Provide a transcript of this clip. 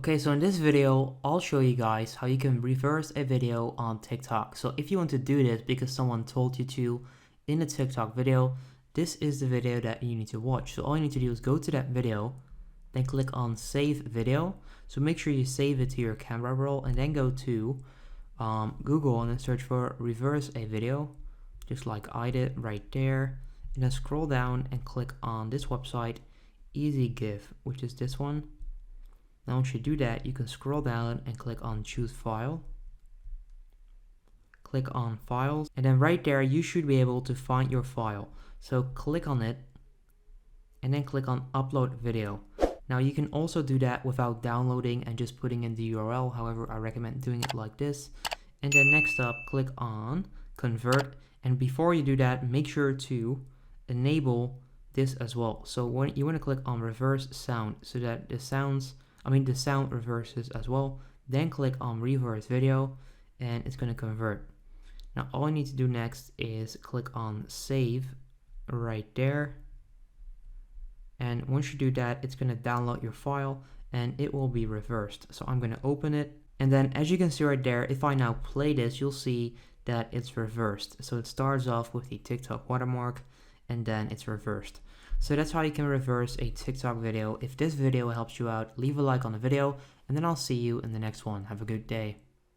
Okay, so in this video, I'll show you guys how you can reverse a video on TikTok. So if you want to do this because someone told you to in a TikTok video, this is the video that you need to watch. So all you need to do is go to that video, then click on save video. So make sure you save it to your camera roll and then go to Google and then search for reverse a video, just like I did right there. And then scroll down and click on this website, EasyGIF, which is this one. Now once you do that, you can scroll down and click on choose file. Click on files, and then right there you should be able to find your file. So click on it and then click on upload video. Now you can also do that without downloading and just putting in the URL. However, I recommend doing it like this. And then next up, click on convert. And before you do that, make sure to enable this as well. So when you want to click on reverse sound so that the sound reverses as well. Then click on reverse video and it's going to convert. Now all you need to do next is click on save right there. And once you do that, it's going to download your file and it will be reversed. So I'm going to open it. And then as you can see right there, if I now play this, you'll see that it's reversed. So it starts off with the TikTok watermark and then it's reversed. So that's how you can reverse a TikTok video. If this video helps you out, leave a like on the video and then I'll see you in the next one. Have a good day.